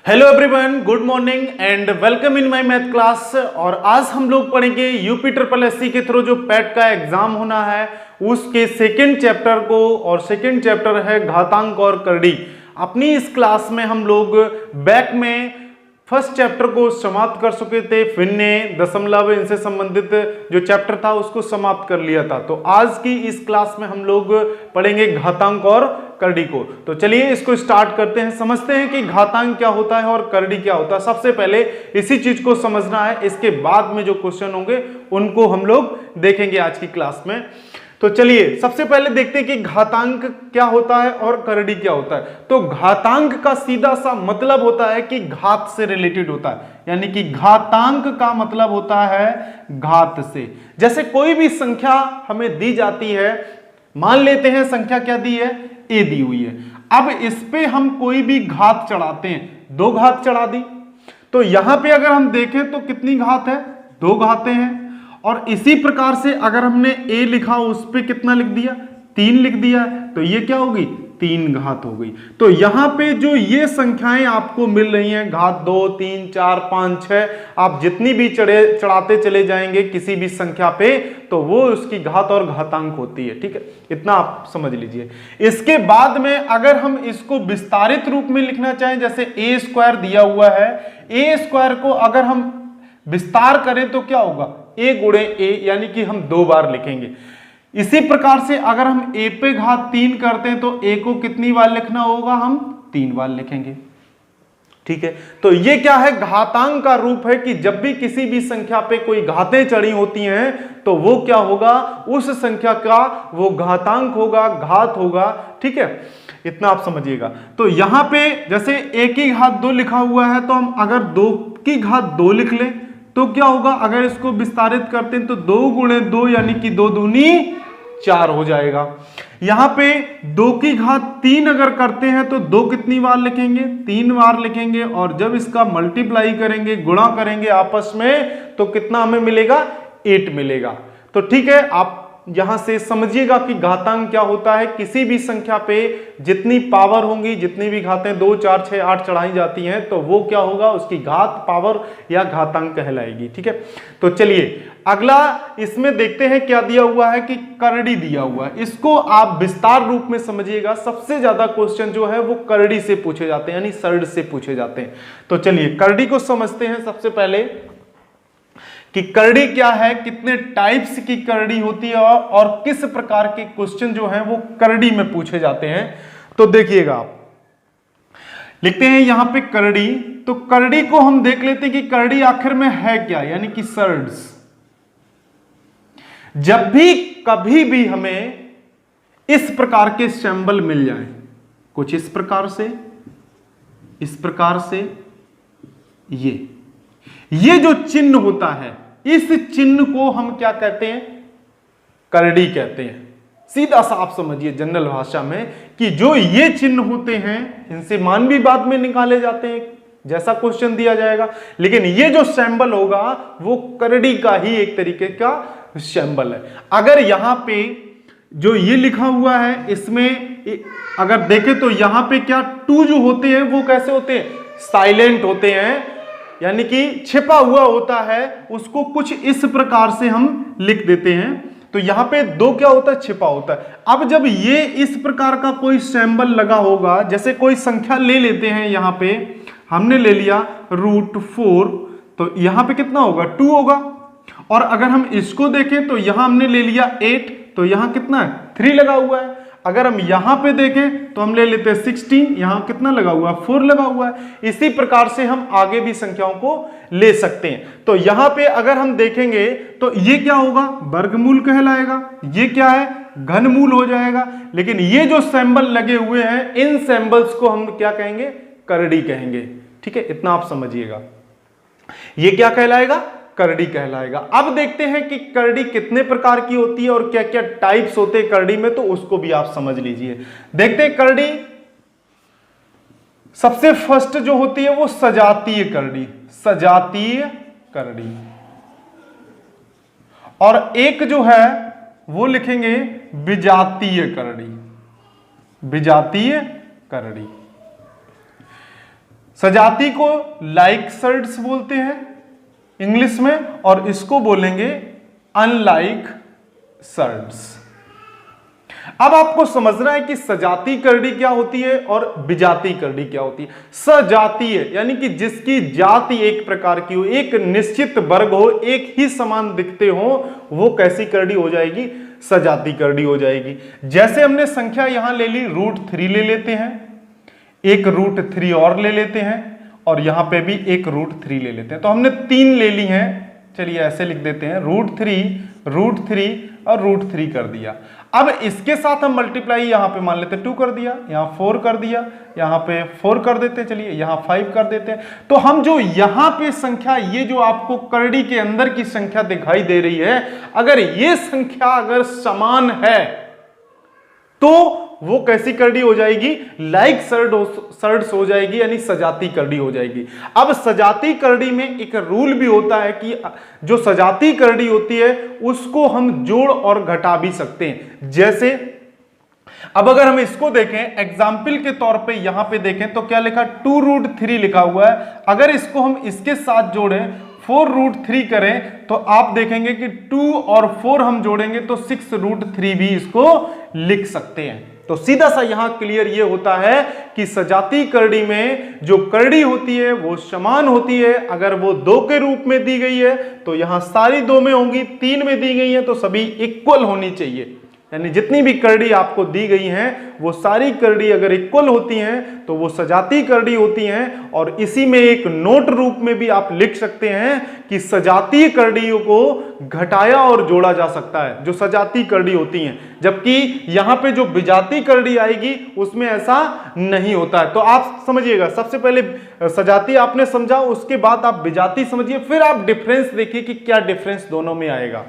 Hello everyone, good morning and welcome in my math class. और आज हम लोग पढ़ेंगे यूपी ट्रिपल एससी के थ्रू जो पैट का एग्जाम होना है उसके सेकंड चैप्टर को, और सेकंड चैप्टर है घातांक और करड़ी। अपनी इस क्लास में हम लोग बैक में फर्स्ट चैप्टर को समाप्त कर चुके थे, फिर ने दशमलव इनसे संबंधित जो चैप्टर था उसको समाप्त कर लिया था। तो आज की इस क्लास में हम लोग पढ़ेंगे घातांक और करड़ी को। तो चलिए इसको स्टार्ट करते हैं, समझते हैं कि घातांक क्या होता है और करड़ी क्या होता है। सबसे पहले इसी चीज को समझना है, इसके बाद में जो क्वेश्चन होंगे उनको हम लोग देखेंगे आज की क्लास में। तो चलिए सबसे पहले देखते हैं कि घातांक क्या होता है और करड़ी क्या होता है। तो घातांक का सीधा सा मतलब होता है कि घात से रिलेटेड होता है, यानी कि घातांक का मतलब होता है घात से। जैसे कोई भी संख्या हमें दी जाती है, मान लेते हैं संख्या क्या दी है, ए दी हुई है। अब इस पे हम कोई भी घात चढ़ाते हैं, दो घात चढ़ा दी, तो यहां पे अगर हम देखें तो कितनी घात है, दो घातें हैं। और इसी प्रकार से अगर हमने ए लिखा उस पे कितना लिख दिया, तीन लिख दिया, तो ये क्या होगी, तीन घात हो गई। तो यहां पे जो ये संख्याएं आपको मिल रही हैं, घात 2 3 4 5 6, आप जितनी भी चढ़ाते चले जाएंगे किसी भी संख्या पे तो वो उसकी घात और घातांक होती है। ठीक है, इतना आप समझ लीजिए। इसके बाद में अगर हम इसको विस्तारित रूप में लिखना चाहें, जैसे ए स्क्वायर दिया हुआ है, ए स्क्वायर को अगर हम विस्तार करें तो क्या होगा, ए गुणे ए, यानी कि हम दो बार लिखेंगे। इसी प्रकार से अगर हम ए पे घात 3 करते हैं तो ए को कितनी बार लिखना होगा, हम 3 बार लिखेंगे। ठीक है, तो ये क्या है, घातांक का रूप है कि जब भी किसी भी संख्या पे कोई घातें चढ़ी होती हैं तो वो क्या होगा, उस संख्या का वो घातांक होगा, घात होगा। ठीक है, इतना आप समझिएगा। तो यहां पे जैसे ए की घात 2 लिखा हुआ है, तो हम अगर 2 की घात 2 लिख लें तो क्या होगा, अगर इसको विस्तारित करते हैं तो 2 गुणे 2 यानी कि 2 दूनी 4 हो जाएगा। यहां पे 2 की घात 3 अगर करते हैं तो 2 कितनी बार लिखेंगे, 3 बार लिखेंगे। और जब इसका मल्टीप्लाई करेंगे, गुणा करेंगे आपस में, तो कितना हमें मिलेगा, 8 मिलेगा। तो ठीक है, आप यहां से समझिएगा कि घातांक क्या होता है। किसी भी संख्या पे जितनी पावर होंगी, जितनी भी घातें 2 4 6 8 चढ़ाई जाती हैं, तो वो क्या होगा, उसकी घात, पावर या घातांक कहलाएगी। ठीक है, तो चलिए अगला इसमें देखते हैं क्या दिया हुआ है कि करड़ी दिया हुआ है। इसको आप विस्तार रूप में समझिएगा। सबसे ज्यादा क्वेश्चन जो है वो करड़ी से पूछे जाते हैं, यानी सर्ड से पूछे जाते हैं। तो चलिए करड़ी को समझते हैं सबसे पहले कि करड़ी क्या है, कितने टाइप्स की करड़ी होती है और किस प्रकार के क्वेश्चन जो हैं वो करड़ी में पूछे जाते हैं। तो देखिएगा, आप लिखते हैं यहां पे करड़ी। तो करड़ी को हम देख लेते हैं कि करड़ी आखिर में है क्या, यानी कि सर्ड्स। जब भी कभी भी हमें इस प्रकार के सिंबल मिल जाए, कुछ इस प्रकार से, इस प्रकार से, ये जो चिन्ह होता है, इस चिन्ह को हम क्या कहते हैं, करड़ी कहते हैं। सीधा सा आप समझिए जनरल भाषा में कि जो ये चिन्ह होते हैं इनसे मान भी बाद में निकाले जाते हैं, जैसा क्वेश्चन दिया जाएगा। लेकिन ये जो सिंबल होगा वो करड़ी का ही एक तरीके का सिंबल है। अगर यहां पे जो ये लिखा हुआ है, इसमें अगर देखें तो यहां पे क्या 2 जो होते हैं वो कैसे होते हैं, साइलेंट होते हैं, यानी कि छिपा हुआ होता है। उसको कुछ इस प्रकार से हम लिख देते हैं। तो यहां पे 2 क्या होता है, छिपा होता है। अब जब ये इस प्रकार का कोई सिंबल लगा होगा, जैसे कोई संख्या ले लेते हैं, यहां पे हमने ले लिया √4, तो यहां पे कितना होगा, 2 होगा। और अगर हम इसको देखें तो यहां हमने ले लिया 8, तो यहां कितना है, 3 लगा हुआ है। अगर हम यहां पे देखें तो हम ले लेते हैं 16, यहां कितना लगा हुआ है, 4 लगा हुआ है। इसी प्रकार से हम आगे भी संख्याओं को ले सकते हैं। तो यहां पे अगर हम देखेंगे तो ये क्या होगा, वर्गमूल कहलाएगा। ये क्या है, घनमूल हो जाएगा। लेकिन ये जो सिंबल लगे हुए हैं, इन सिंबल्स को हम क्या कहेंगे, करड़ी कहेंगे। ठीक है, इतना आप समझिएगा। ये क्या कहलाएगा, करड़ी कहलाएगा। अब देखते हैं कि करड़ी कितने प्रकार की होती है और क्या क्या टाइप्स होते हैं करड़ी में, तो उसको भी आप समझ लीजिए। देखते हैं करड़ी सबसे फर्स्ट जो होती है वो सजातीय करड़ी, सजातीय करड़ी। और एक जो है वो लिखेंगे विजातीय करड़ी, विजातीय करड़ी। सजाती को लाइक सर्ड्स बोलते हैं इंग्लिश में, और इसको बोलेंगे अनलाइक सर्ड्स। अब आपको समझना है कि सजाती करड़ी क्या होती है और विजाती करड़ी क्या होती है। सजातीय यानी कि जिसकी जाति एक प्रकार की हो, एक निश्चित वर्ग हो, एक ही समान दिखते हो, वो कैसी करड़ी हो जाएगी, सजाती करड़ी हो जाएगी। जैसे हमने संख्या यहां ले ली, √3 ले लेते हैं, एक √3 और ले लेते हैं, और यहां पे भी एक √3 ले लेते हैं, तो हमने 3 ले ली हैं। चलिए ऐसे लिख देते हैं, √3 और √3 कर दिया। अब इसके साथ हम मल्टीप्लाई यहां पे मान लेते हैं 2 कर दिया, यहां 4 कर दिया, यहां पे 4 कर देते हैं, चलिए यहां 5 कर देते हैं। तो हम जो यहां पे संख्या, ये जो आपको करड़ी के अंदर की संख्या दिखाई दे रही है, अगर ये संख्या अगर समान है तो वो कैसी करड़ी हो जाएगी, लाइक सर्ड्स हो जाएगी, यानी सजाती करड़ी हो जाएगी। अब सजाती करड़ी में एक रूल भी होता है कि जो सजाती करड़ी होती है उसको हम जोड़ और घटा भी सकते हैं। जैसे अब अगर हम इसको देखें एग्जाम्पल के तौर पे, यहां पे देखें तो क्या लिखा, 2√3 लिखा हुआ है। अगर इसको हम इसके साथ जोड़ें 4√3 करें तो आप देखेंगे कि 2 और 4 हम जोड़ेंगे तो 6√3 भी इसको लिख सकते हैं। तो सीधा सा यहां क्लियर ये होता है कि सजाती करड़ी में जो करड़ी होती है वो समान होती है। अगर वो 2 के रूप में दी गई है तो यहां सारी 2 में होंगी, 3 में दी गई है तो सभी इक्वल होनी चाहिए, यानी जितनी भी करड़ी आपको दी गई हैं वो सारी करड़ी अगर इक्वल होती हैं तो वो सजाती करड़ी होती हैं। और इसी में एक नोट रूप में भी आप लिख सकते हैं कि सजाती करड़ियों को घटाया और जोड़ा जा सकता है, जो सजाती करड़ी होती हैं, जबकि यहां पे जो विजाती करड़ी आएगी उसमें ऐसा नहीं होता है। तो आप समझिएगा, सबसे पहले सजाती आपने समझा, उसके बाद आप विजाती समझिए, फिर आप डिफरेंस देखिए कि क्या डिफरेंस दोनों में आएगा।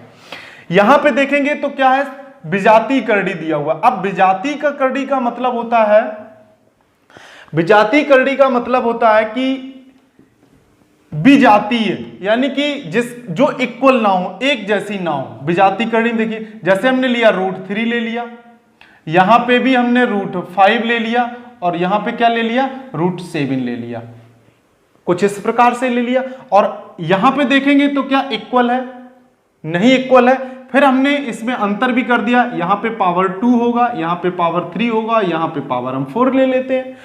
यहां पे देखेंगे तो क्या है, विजाती करड़ी दिया हुआ। अब विजाती का करड़ी का मतलब होता है, विजाती करड़ी का मतलब होता है कि विजातीय, यानी कि जो इक्वल ना हो, एक जैसी ना हो। विजाती करड़ी में देखिए, जैसे हमने लिया √3 ले लिया, यहां पे भी हमने √5 ले लिया, और यहां पे क्या ले लिया, √7 ले लिया, कुछ इस प्रकार से ले लिया। और यहां पे देखेंगे तो क्या इक्वल है, नहीं इक्वल है। फिर हमने इसमें अंतर भी कर दिया, यहां पे पावर 2 होगा, यहां पे पावर 3 होगा, यहां पे पावर हम 4 ले लेते हैं।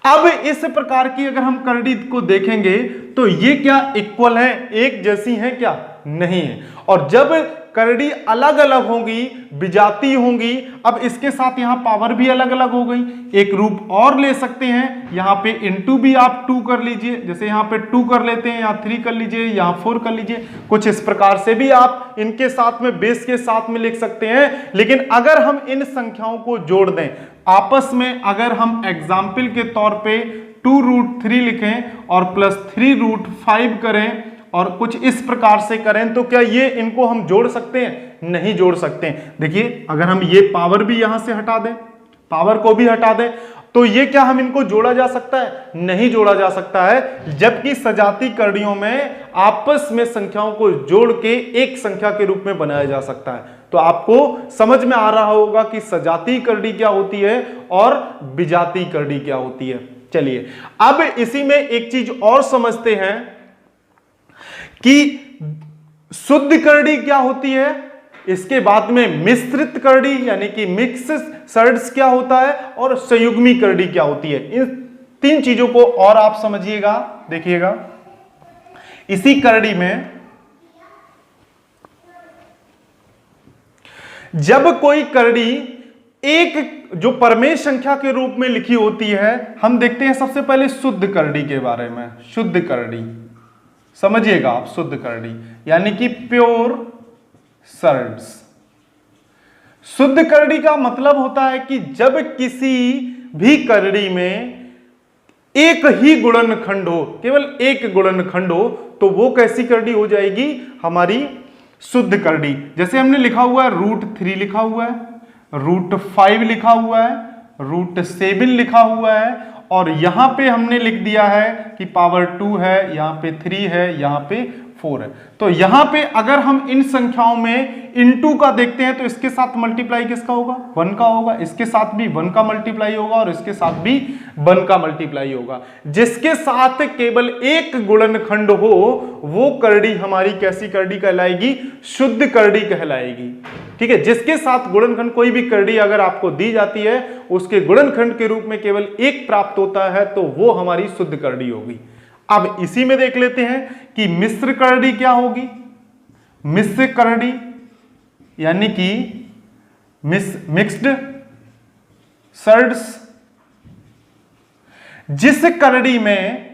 अब इस प्रकार की अगर हम करड़ी को देखेंगे तो ये क्या इक्वल है, एक जैसी है क्या, नहीं है। और जब करड़ी अलग अलग होंगी, विजाती होंगी, अब इसके साथ यहां पावर भी अलग अलग हो गई। एक रूप और ले सकते हैं, यहां पे इनटू भी आप 2 कर लीजिए, जैसे यहां पे 2 कर लेते हैं, यहां 3 कर लीजिए, यहां 4 कर लीजिए, कुछ इस प्रकार से भी आप इनके साथ में बेस के साथ में लिख सकते हैं। लेकिन अगर हम इन संख्याओं को जोड़ दें आपस में, अगर हम एग्जाम्पल के तौर पे 2√3 लिखें और +3√5 करें और कुछ इस प्रकार से करें, तो क्या ये इनको हम जोड़ सकते हैं, नहीं जोड़ सकते हैं। देखिए अगर हम ये पावर भी यहां से हटा दें, पावर को भी हटा दें, तो ये क्या हम इनको जोड़ा जा सकता है, नहीं जोड़ा जा सकता है। जबकि सजाती करड़ियों में आपस में संख्याओं को जोड़ के एक संख्या के रूप में बनाया जा सकता है। तो आपको समझ में आ रहा होगा कि सजाती करड़ी क्या होती है और विजाती करड़ी क्या होती है। चलिए अब इसी में एक चीज और समझते हैं कि शुद्ध करड़ी क्या होती है, इसके बाद में मिश्रित करड़ी यानी कि मिक्स सर्ड्स क्या होता है, और संयुग्मी करड़ी क्या होती है। इन 3 चीजों को और आप समझिएगा, देखिएगा। इसी करड़ी में जब कोई करड़ी एक जो परमेय संख्या के रूप में लिखी होती है, हम देखते हैं सबसे पहले शुद्ध करड़ी के बारे में। शुद्ध करड़ी समझिएगा आप, शुद्ध करड़ी यानी कि प्योर सर्ड्स। शुद्ध करड़ी का मतलब होता है कि जब किसी भी करड़ी में एक ही गुणनखंड हो, केवल एक गुणनखंड हो, तो वो कैसी करड़ी हो जाएगी, हमारी शुद्ध करड़ी। जैसे हमने लिखा हुआ है √3 लिखा हुआ है, √5 लिखा हुआ है, √7 लिखा हुआ है, और यहां पे हमने लिख दिया है कि पावर 2 है, यहां पे 3 है, यहां पे 4 है। तो यहां पे अगर हम इन संख्याओं में इनटू का देखते हैं तो इसके साथ मल्टीप्लाई किसका होगा, 1 का होगा, इसके साथ भी 1 का मल्टीप्लाई होगा और इसके साथ भी 1 का मल्टीप्लाई होगा। जिसके साथ केवल एक गुणनखंड हो वो करड़ी हमारी कैसी करड़ी कहलाएगी, शुद्ध करड़ी कहलाएगी। ठीक है, जिसके साथ गुणनखंड कोई भी करड़ी अगर आपको दी जाती है उसके गुणनखंड के रूप में केवल एक प्राप्त होता है तो वो हमारी शुद्ध करड़ी होगी। अब इसी में देख लेते हैं कि मिश्र करड़ी क्या होगी। मिश्र करड़ी यानी कि मिक्स्ड सर्ड्स, जिस करड़ी में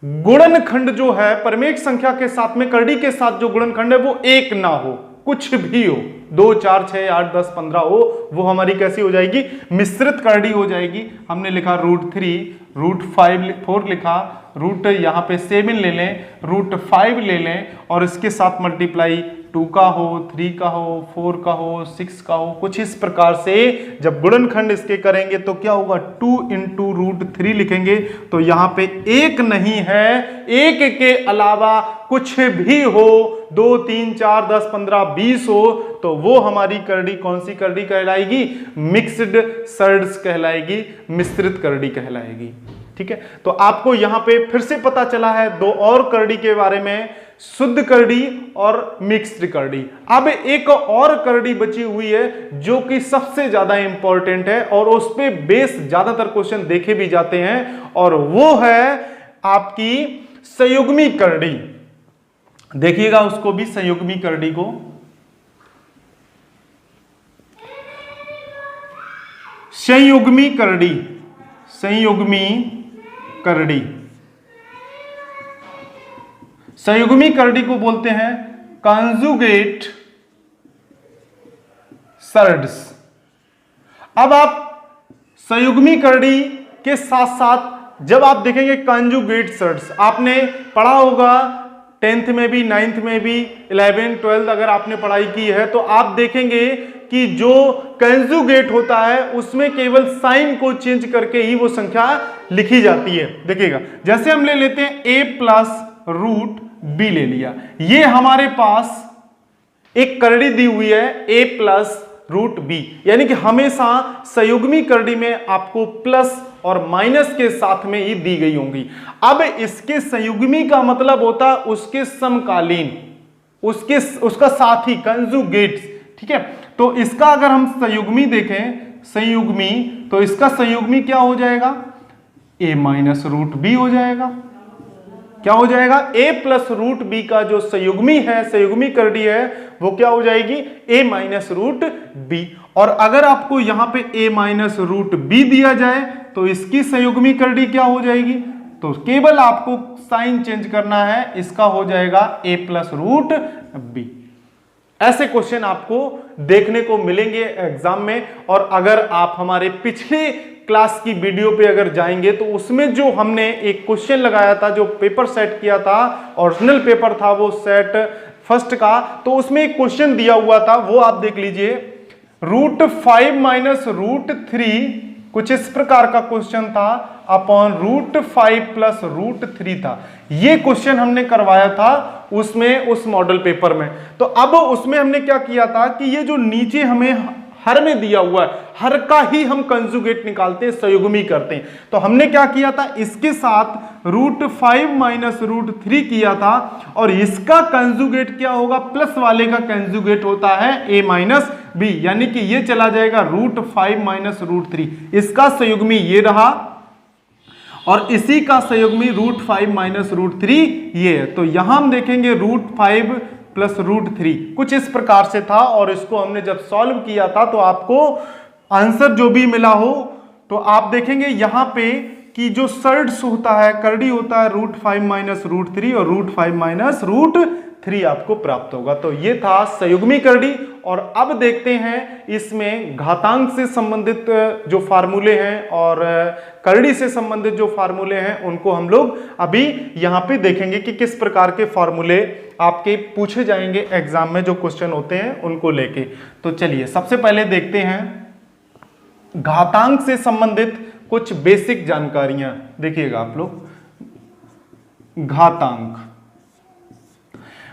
गुणनखंड जो है परमेय संख्या के साथ में करड़ी के साथ जो गुणनखंड है वो एक ना हो, कुछ भी हो, 2, 4, 6, 8, 10, 15 हो, वो हमारी कैसी हो जाएगी, मिश्रित करड़ी हो जाएगी। हमने लिखा √3, √4 लिखा, रूट यहां पे 7 ले लें, √5 ले लें और इसके साथ मल्टीप्लाई 2 का हो, 3 का हो, 4 का हो, 6 का हो, कुछ इस प्रकार से जब गुणनखंड इसके करेंगे तो क्या होगा, 2 × √3 लिखेंगे। तो यहां पे एक नहीं है, एक के अलावा कुछ भी हो, 2, 3, 4, 10, 15, 20 हो तो वो हमारी करड़ी कौन सी करड़ी कहलाएगी, मिक्स्ड सर्ड्स कहलाएगी, मिश्रित करड़ी कहलाएगी। ठीक है, तो आपको यहां पे फिर से पता चला है दो और करड़ी के बारे में, शुद्ध करड़ी और मिक्स्ड करड़ी। अब एक और करड़ी बची हुई है जो कि सबसे ज्यादा इंपॉर्टेंट है और उस पे बेस ज्यादातर क्वेश्चन देखे भी जाते हैं और वो है आपकी संयुग्मी करड़ी। देखिएगा उसको भी, संयुग्मी करड़ी को। संयुग्मी करड़ी, संयुग्मी करड़ी, संयुग्मी करड़ी को बोलते हैं कॉन्जुगेट सर्ड्स। अब आप संयुग्मी करड़ी के साथ साथ जब आप देखेंगे कॉन्जुगेट सर्ड्स, आपने पढ़ा होगा 10th में भी, 9th में भी, 11th 12th अगर आपने पढ़ाई की है तो आप देखेंगे कि जो कंजुगेट होता है उसमें केवल साइन को चेंज करके ही वो संख्या लिखी जाती है। देखिएगा जैसे हम ले लेते हैं a+√b ले लिया, ये हमारे पास एक करड़ी दी हुई है a+√b, यानी कि हमेशा संयुग्मी करड़ी में आपको प्लस और माइनस के साथ में ही दी गई होंगी। अब इसके संयुग्मी का मतलब होता है उसके समकालीन, उसका साथी, कंजुगेट्स। ठीक है, तो इसका अगर हम संयुग्मी देखें, संयुग्मी, तो इसका संयुग्मी क्या हो जाएगा, a-√b हो जाएगा। क्या हो जाएगा, a+√b का जो संयुग्मी है, संयुग्मी करड़ी है, वो क्या हो जाएगी, a-√b। और अगर आपको यहां पे a-√b दिया जाए तो इसकी संयुग्मी करड़ी क्या हो जाएगी, तो केवल आपको साइन चेंज करना है, इसका हो जाएगा a+√b। ऐसे क्वेश्चन आपको देखने को मिलेंगे एग्जाम में। और अगर आप हमारे पिछले क्लास की वीडियो पे अगर जाएंगे तो उसमें जो हमने एक क्वेश्चन लगाया था, जो पेपर सेट किया था, ओरिजिनल पेपर था वो सेट फर्स्ट का, तो उसमें एक क्वेश्चन दिया हुआ था, वो आप देख लीजिए। √5 - √3 कुछ इस प्रकार का क्वेश्चन था, अपॉन √5 + √3 था। ये क्वेश्चन हमने करवाया था उसमें, उस मॉडल पेपर में। तो अब उसमें हमने क्या किया था कि ये जो नीचे हमें हर में दिया हुआ है, हर का ही हम कंजुगेट निकालते हैं, संयुग्मी करते हैं। तो हमने क्या किया था, इसके साथ √5 - √3 किया था और इसका कंजुगेट क्या होगा, प्लस वाले का कंजुगेट होता है a-b, यानी कि ये चला जाएगा √5 - √3, इसका संयुग्मी ये रहा और इसी का संयुग्मी √5 - √3 ये है। तो यहां हम देखेंगे √5 + √3 कुछ इस प्रकार से था और इसको हमने जब सॉल्व किया था तो आपको आंसर जो भी मिला हो तो आप देखेंगे यहां पे कि जो सर्ड्स होता है, करड़ी होता है, √5 - √3 और √5 - √3 आपको प्राप्त होगा। तो ये था संयुग्मी करड़ी। और अब देखते हैं इसमें घातांक से संबंधित जो फार्मूले हैं और करड़ी से संबंधित जो फार्मूले हैं उनको हम लोग अभी यहां पे देखेंगे कि किस प्रकार के फार्मूले आपके पूछे जाएंगे एग्जाम में, जो क्वेश्चन होते हैं उनको लेके। तो चलिए सबसे पहले देखते हैं घातांक से संबंधित कुछ बेसिक जानकारियां। देखिएगा आप लोग, घातांक,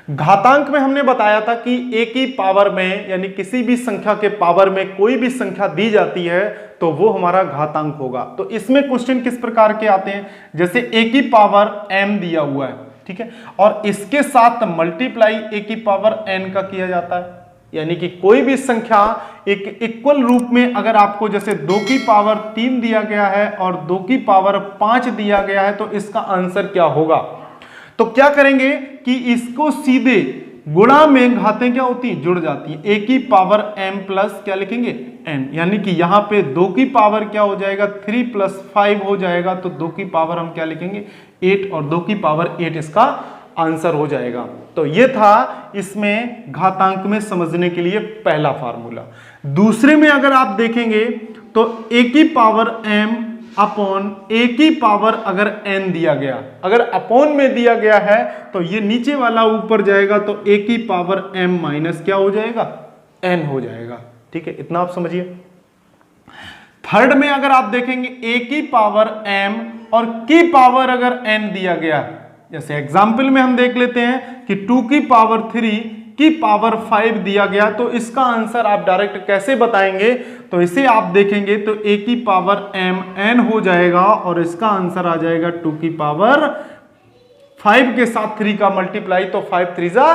घातांक में हमने बताया था कि a की पावर में यानी किसी भी संख्या के पावर में कोई भी संख्या दी जाती है तो वो हमारा घातांक होगा। तो इसमें क्वेश्चन किस प्रकार के आते हैं, जैसे a की पावर m दिया हुआ है, ठीक है, और इसके साथ मल्टीप्लाई a की पावर n का किया जाता है, यानी कि कोई भी संख्या एक इक्वल रूप में अगर आपको जैसे 2 की पावर 3 दिया गया है और 2 की पावर 5 दिया गया है तो इसका आंसर क्या होगा। तो क्या करेंगे कि इसको सीधे गुणा में घातें क्या होती हैं, जुड़ जाती हैं, a की पावर m प्लस क्या लिखेंगे n, यानी कि यहां पे 2 की पावर क्या हो जाएगा 3 प्लस 5 हो जाएगा, तो 2 की पावर हम क्या लिखेंगे 8 और 2 की पावर 8 इसका आंसर हो जाएगा। तो ये था इसमें घातांक में समझने के लिए पहला फार्मूला। दूसरे में अगर आप देखेंगे तो a की पावर m अपॉन a की पावर अगर n दिया गया, अगर अपॉन में दिया गया है तो ये नीचे वाला ऊपर जाएगा तो a की पावर m माइनस क्या हो जाएगा n हो जाएगा, ठीक है, इतना आप समझिए। थर्ड में अगर आप देखेंगे a की पावर m और की पावर अगर n दिया गया, जैसे एग्जाम्पल में हम देख लेते हैं कि 2 की पावर 3 की पावर 5 दिया गया, तो इसका आंसर आप डायरेक्ट कैसे बताएंगे, तो इसे आप देखेंगे तो a की पावर m n हो जाएगा और इसका आंसर आ जाएगा 2 की पावर 5 के साथ 3 का मल्टीप्लाई, तो 5 3 जा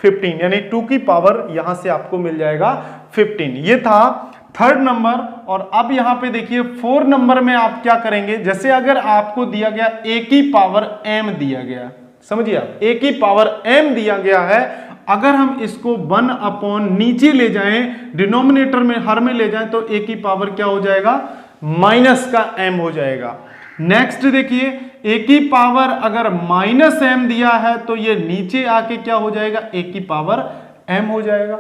15, यानी 2 की पावर यहां से आपको मिल जाएगा 15। ये था थर्ड नंबर। और अब यहां पे देखिए 4 नंबर में आप क्या करेंगे, जैसे अगर आपको दिया गया a की पावर m दिया गया, समझिए आप a की पावर m दिया गया है, अगर हम इसको 1 अपॉन नीचे ले जाएं, डिनोमिनेटर में हर में ले जाएं, तो a की पावर क्या हो जाएगा माइनस का m हो जाएगा। नेक्स्ट देखिए a की पावर अगर माइनस m दिया है तो ये नीचे आके क्या हो जाएगा a की पावर m हो जाएगा,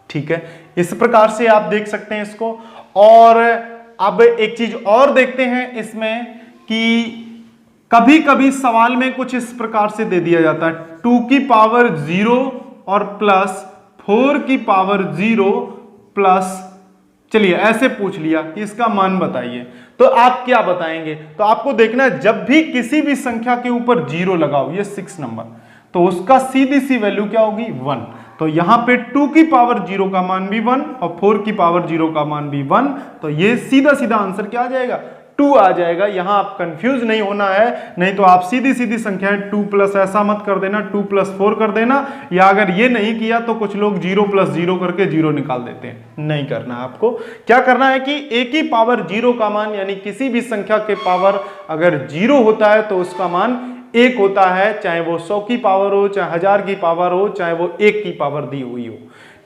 ठीक है, इस प्रकार से आप देख सकते हैं इसको। और अब एक चीज और देखते हैं इसमें कि कभी कभी सवाल में कुछ इस प्रकार से दे दिया जाता है 2 की पावर 0 और प्लस 4 की पावर 0 प्लस, चलिए ऐसे पूछ लिया कि इसका मान बताइए, तो आप क्या बताएंगे। तो आपको देखना है जब भी किसी भी संख्या के ऊपर 0 लगाओ, ये 6 नंबर, तो उसका सीधी सी वैल्यू क्या होगी 1, तो यहां पे 2 की पावर 0 का मान भी 1 और 4 की पावर 0 का मान भी 1, तो ये सीधा सीधा आंसर क्या आ जाएगा 2 आ जाएगा। यहां आप कंफ्यूज नहीं होना है, नहीं तो आप सीधी सीधी संख्याएं 2 प्लस ऐसा मत कर देना, 2 प्लस 4 कर देना, या अगर ये नहीं किया तो कुछ लोग 0 प्लस 0 करके 0 निकाल देते हैं, नहीं करना है आपको। क्या करना है कि a की पावर 0 का मान यानी किसी भी संख्या के पावर अगर 0 होता है तो उसका मान 1 होता है, चाहे वो 100 की पावर हो, चाहे 1000 की पावर हो, चाहे वो 1 की पावर दी हुई हो,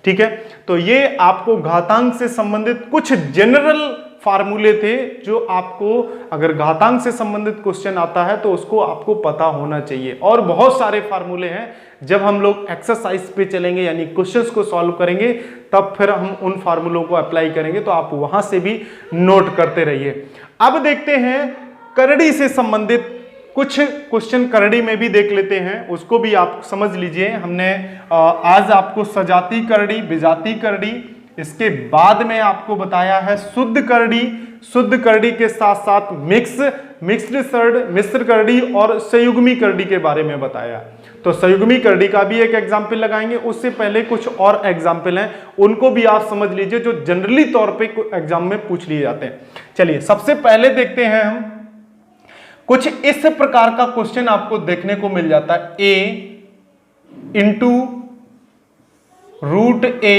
ठीक है। तो ये आपको घातांक से संबंधित कुछ जनरल फार्मूले थे जो आपको अगर घातांक से संबंधित क्वेश्चन आता है तो उसको आपको पता होना चाहिए। और बहुत सारे फार्मूले हैं, जब हम लोग एक्सरसाइज पे चलेंगे यानी क्वेश्चंस को सॉल्व करेंगे तब फिर हम उन फार्मूलों को अप्लाई करेंगे, तो आप वहां से भी नोट करते रहिए। अब देखते हैं करड़ी से संबंधित कुछ क्वेश्चन, करड़ी में भी देख लेते हैं, उसको भी आप समझ लीजिए। हमने आज आपको सजाती करड़ी, विजाती करड़ी, इसके बाद में आपको बताया है शुद्ध करड़ी, शुद्ध करड़ी के साथ साथ मिक्स्ड सर्ड, मिश्र करड़ी और संयुग्मी करड़ी के बारे में बताया। तो संयुग्मी करड़ी का भी एक एग्जाम्पल लगाएंगे, उससे पहले कुछ और एग्जाम्पल हैं, उनको भी आप समझ लीजिए जो जनरली तौर पे एग्जाम में पूछ लिए जाते हैं। चलिए सबसे पहले देखते हैं हम, कुछ इस प्रकार का क्वेश्चन आपको देखने को मिल जाता है, a into root a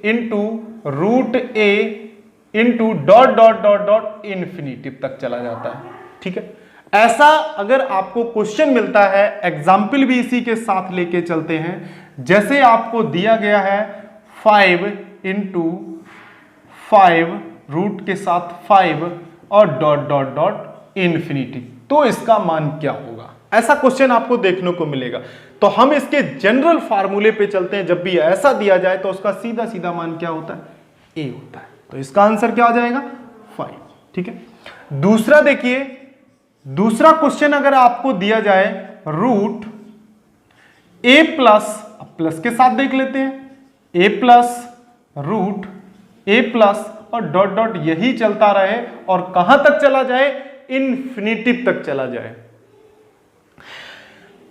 into root a into dot dot dot dot infinitive तक चला जाता है, ठीक है। ऐसा अगर आपको क्वेश्चन मिलता है, एग्जाम्पल भी इसी के साथ लेके चलते हैं, जैसे आपको दिया गया है 5 इंटू 5 रूट के साथ 5 और डॉट डॉट डॉट इन्फिनिटी, तो इसका मान क्या होगा, ऐसा क्वेश्चन आपको देखने को मिलेगा। तो हम इसके जनरल फार्मूले पे चलते हैं, जब भी ऐसा दिया जाए तो उसका सीधा सीधा मान क्या होता है a होता है, तो इसका आंसर क्या आ जाएगा 5, ठीक है। दूसरा देखिए, दूसरा क्वेश्चन अगर आपको दिया जाए रूट a प्लस, प्लस के साथ देख लेते हैं, a plus root a plus और डॉट डॉट यही चलता रहे और कहां तक चला जाए, इन्फिनिटिव तक चला जाए,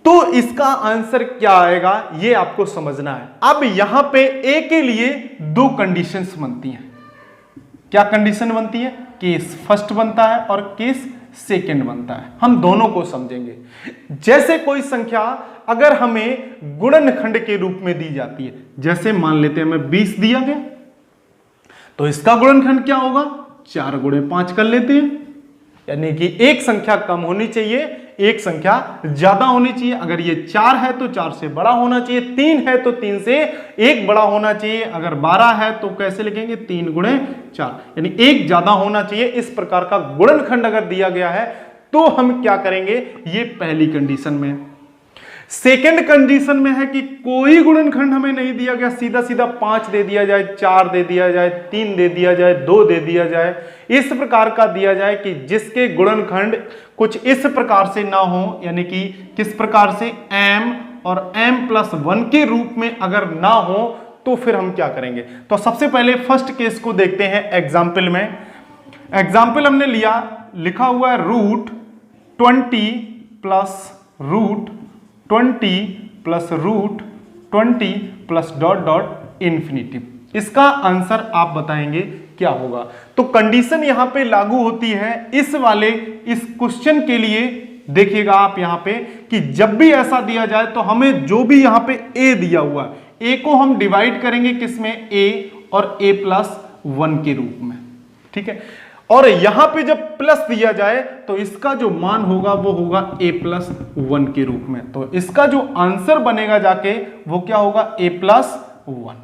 तो इसका आंसर क्या आएगा ये आपको समझना है। अब यहां पे ए के लिए दो कंडीशंस बनती हैं। क्या कंडीशन बनती है? केस फर्स्ट बनता है और केस सेकंड बनता है। हम दोनों को समझेंगे। जैसे कोई संख्या अगर हमें गुणनखंड के रूप में दी जाती है, जैसे मान लेते हैं हमें 20 दिया गया, तो इसका गुणनखंड क्या होगा? 4 गुणे 5 कर लेते हैं, यानी कि एक संख्या कम होनी चाहिए, एक संख्या ज्यादा होनी चाहिए। अगर ये 4 है तो 4 से बड़ा होना चाहिए, 3 है तो 3 से 1 बड़ा होना चाहिए, अगर 12 है तो कैसे लिखेंगे? 3 गुणे 4, यानी 1 ज्यादा होना चाहिए। इस प्रकार का गुणनखंड अगर दिया गया है तो हम क्या करेंगे? ये पहली कंडीशन में। सेकेंड कंडीशन में है कि कोई गुणनखंड हमें नहीं दिया गया, सीधा सीधा 5 दे दिया जाए, 4 दे दिया जाए, 3 दे दिया जाए, 2 दे दिया जाए, इस प्रकार का दिया जाए कि जिसके गुणनखंड कुछ इस प्रकार से ना हो, यानी कि किस प्रकार से? m और m+1 के रूप में अगर ना हो तो फिर हम क्या करेंगे? तो सबसे पहले फर्स्ट केस को देखते हैं एग्जाम्पल में। एग्जाम्पल हमने लिखा हुआ है root 20 plus root 20 plus root 20 plus dot dot infinity. इसका आंसर आप बताएंगे क्या होगा? तो कंडीशन यहां पे लागू होती है इस क्वेश्चन के लिए। देखिएगा आप यहां पे कि जब भी ऐसा दिया जाए तो हमें जो भी यहां पे a दिया हुआ है, a को हम डिवाइड करेंगे किसमें? a और a+1 के रूप में, ठीक है। और यहां पे जब प्लस दिया जाए तो इसका जो मान होगा वो होगा a+1 के रूप में। तो इसका जो आंसर बनेगा जाके वो क्या होगा? a+1।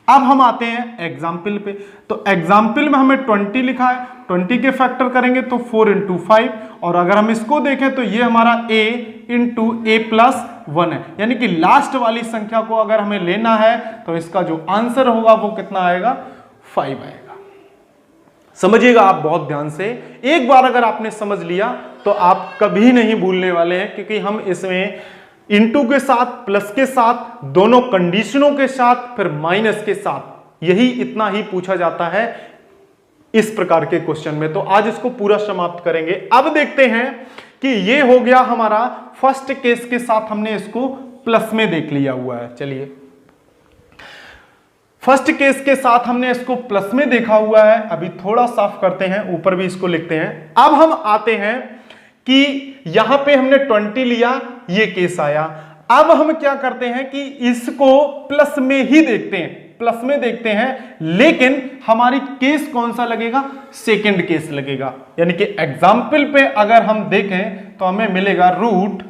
अब हम आते हैं एग्जाम्पल पे। तो एग्जाम्पल में हमें 20 लिखा है, 20 के फैक्टर करेंगे तो 4 × 5, और अगर हम इसको देखें तो ये हमारा a × a+1 है, यानी कि लास्ट वाली संख्या को अगर हमें लेना है तो इसका जो आंसर होगा वो कितना आएगा? 5 आएगा। समझिएगा आप बहुत ध्यान से। एक बार अगर आपने समझ लिया तो आप कभी नहीं भूलने वाले हैं, क्योंकि हम इसमें इनटू के साथ, प्लस के साथ, दोनों कंडीशनों के साथ, फिर माइनस के साथ, यही इतना ही पूछा जाता है इस प्रकार के क्वेश्चन में। तो आज इसको पूरा समाप्त करेंगे। अब देखते हैं कि ये हो गया हमारा फर्स्ट केस के साथ, हमने इसको प्लस में देख लिया हुआ है। चलिए, फर्स्ट केस के साथ हमने इसको प्लस में देखा हुआ है। अभी थोड़ा साफ करते हैं, ऊपर भी इसको लिखते हैं। अब हम आते हैं कि यहां पे हमने 20 लिया, ये केस आया। अब हम क्या करते हैं कि इसको प्लस में ही देखते हैं, प्लस में देखते हैं, लेकिन हमारी केस कौन सा लगेगा? सेकंड केस लगेगा। यानी कि एग्जाम्पल पे अगर हम देखें तो हमें मिलेगा रूट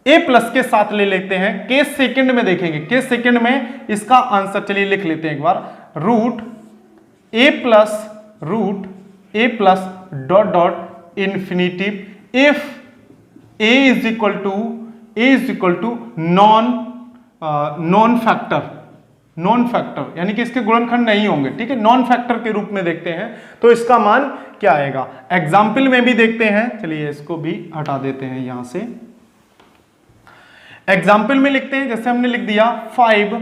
a प्लस के साथ ले लेते हैं। केस सेकंड में देखेंगे, केस सेकंड में इसका आंसर चलिए लिख लेते हैं एक बार। Root a plus dot dot infinitive if a is equal to non factor, यानी कि इसके गुणनखंड नहीं होंगे, ठीक है। नॉन फैक्टर के रूप में देखते हैं तो इसका मान क्या आएगा? एग्जाम्पल में भी देखते हैं। चलिए इसको भी हटा देते हैं यहां से। एग्जाम्पल में लिखते हैं, जैसे हमने लिख दिया 5,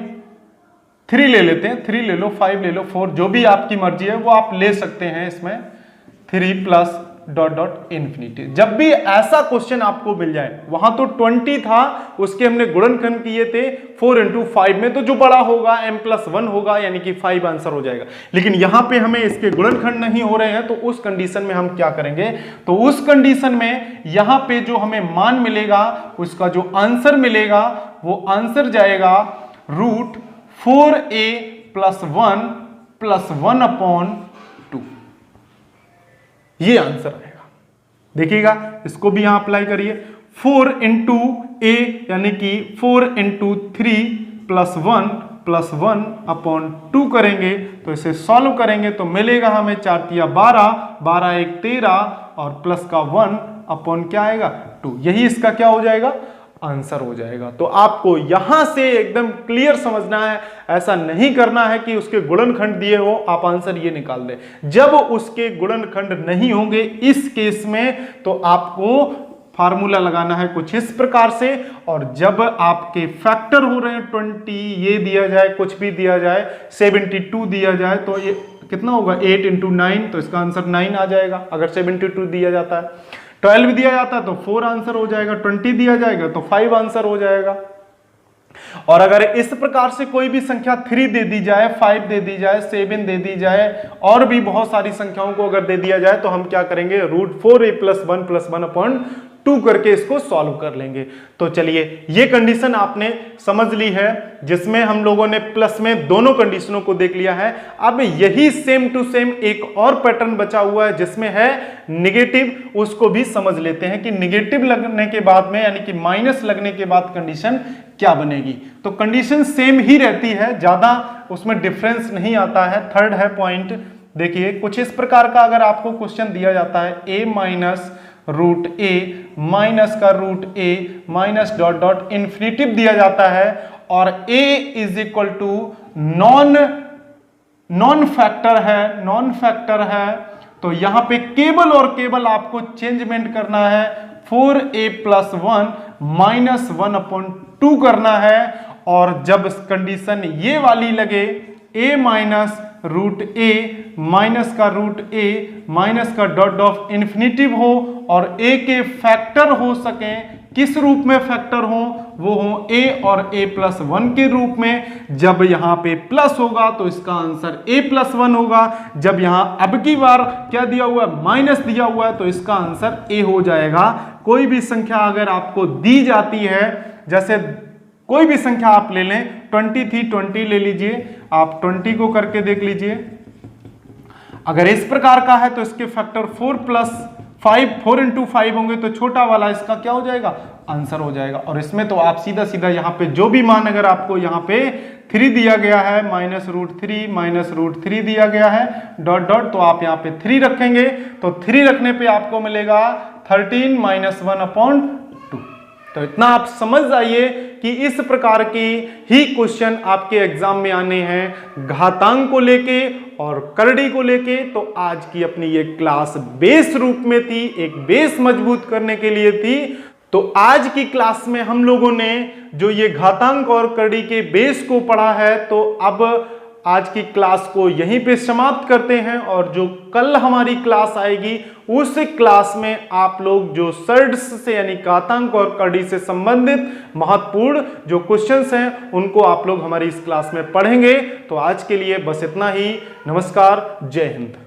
3 ले लेते हैं, 3 ले लो, 5 ले लो, 4, जो भी आपकी मर्जी है वो आप ले सकते हैं इसमें। 3 प्लस डॉट डॉट इंफिनिटी। जब भी ऐसा क्वेश्चन आपको मिल जाए, वहां तो 20 था, उसके हमने गुणनखंड किए थे 4 × 5 में, तो जो बड़ा होगा m+1 होगा, यानी कि 5 आंसर हो जाएगा। लेकिन यहां पे हमें इसके गुणनखंड नहीं हो रहे हैं, तो उस कंडीशन में हम क्या करेंगे? तो उस कंडीशन में यहां पे जो हमें मान मिलेगा, उसका जो आंसर मिलेगा वो आंसर जाएगा रूट 4a + 1 ये आंसर आएगा। देखिएगा, इसको भी यहां अप्लाई करिए। 4 × a यानी कि 4 × 3 + 1 + 2 करेंगे तो इसे सॉल्व करेंगे तो मिलेगा हमें 4 × 12, 12 × 1 = 13 और प्लस का 1 अपॉन क्या आएगा? 2। यही इसका क्या हो जाएगा? आंसर हो जाएगा। तो आपको यहां से एकदम क्लियर समझना है, ऐसा नहीं करना है कि उसके गुणनखंड दिए हो आप आंसर ये निकाल दें। जब उसके गुणनखंड नहीं होंगे इस केस में तो आपको फार्मूला लगाना है कुछ इस प्रकार से, और जब आपके फैक्टर हो रहे हैं 20, ये दिया जाए, कुछ भी दिया जाए, 72 दिया जाए, तो ये कितना होगा? 8 × 9, तो इसका आंसर 9 आ जाएगा अगर 72 दिया जाता है। 12 दिया जाता है तो 4 आंसर हो जाएगा, 20 दिया जाएगा तो 5 आंसर हो जाएगा। और अगर इस प्रकार से कोई भी संख्या 3 दे दी जाए, 5 दे दी जाए, 7 दे दी जाए और भी बहुत सारी संख्याओं को अगर दे दिया जाए तो हम क्या करेंगे, √4a + 1 + 1/2 करके इसको सॉल्व कर लेंगे। तो चलिए ये कंडीशन आपने समझ ली है, जिसमें हम लोगों ने प्लस में दोनों कंडीशनों को देख लिया है। अब यही सेम टू सेम एक और पैटर्न बचा हुआ है जिसमें है निगेटिव, उसको भी समझ लेते हैं कि निगेटिव लगने के बाद में यानी कि माइनस लगने के बाद कंडीशन क्या बनेगी। तो कंडीशन सेम ही रहती है, ज्यादा उसमें डिफरेंस नहीं आता है। थर्ड है पॉइंट, देखिए कुछ इस प्रकार का अगर आपको क्वेश्चन दिया जाता है a - √a माइनस का √a minus dot dot infinitive दिया जाता है और a = नॉन फैक्टर है, तो यहां पे केवल और केवल आपको चेंजमेंट करना है, 4a + 1 - 1/2 करना है। और जब कंडीशन ये वाली लगे a - √a माइनस का √a माइनस का डॉट डॉट इंफिनिटिव हो और a के फैक्टर हो सके, किस रूप में फैक्टर हो, वो हो a और a + 1 के रूप में। जब यहां पे प्लस होगा तो इसका आंसर a + 1 होगा। जब यहां अब की बार क्या दिया हुआ है, माइनस दिया हुआ है, तो इसका आंसर a हो जाएगा। कोई भी संख्या अगर आपको दी जाती है, जैसे कोई भी संख्या आप ले लें, 20 थी, 20 ले लीजिए, आप 20 को करके देख लीजिए। अगर इस प्रकार का है तो इसके फैक्टर 4 + 5, 4 × 5 होंगे, तो छोटा वाला इसका क्या हो जाएगा, आंसर हो जाएगा। और इसमें तो आप सीधा सीधा यहाँ पे जो भी मान, अगर आपको यहाँ पे 3 दिया गया है, -√3 -√3 दिया गया है डॉट डॉट, तो आप यहाँ पे 3 रखेंगे, तो 3 रखने पे आपको मिलेगा 13 - 1/2। तो इतना आप समझ जाइए कि इस प्रकार की ही क्वेश्चन आपके एग्जाम में आने हैं, घातांक को लेके और करड़ी को लेके। तो आज की अपनी ये क्लास बेस रूप में थी, एक बेस मजबूत करने के लिए थी। तो आज की क्लास में हम लोगों ने जो ये घातांक और करड़ी के बेस को पढ़ा है, तो अब आज की क्लास को यहीं पे समाप्त करते हैं। और जो कल हमारी क्लास आएगी, उस क्लास में आप लोग जो सर्ड्स से यानी घातांक और करड़ी से संबंधित महत्वपूर्ण जो क्वेश्चंस हैं, उनको आप लोग हमारी इस क्लास में पढ़ेंगे। तो आज के लिए बस इतना ही। नमस्कार, जय हिंद।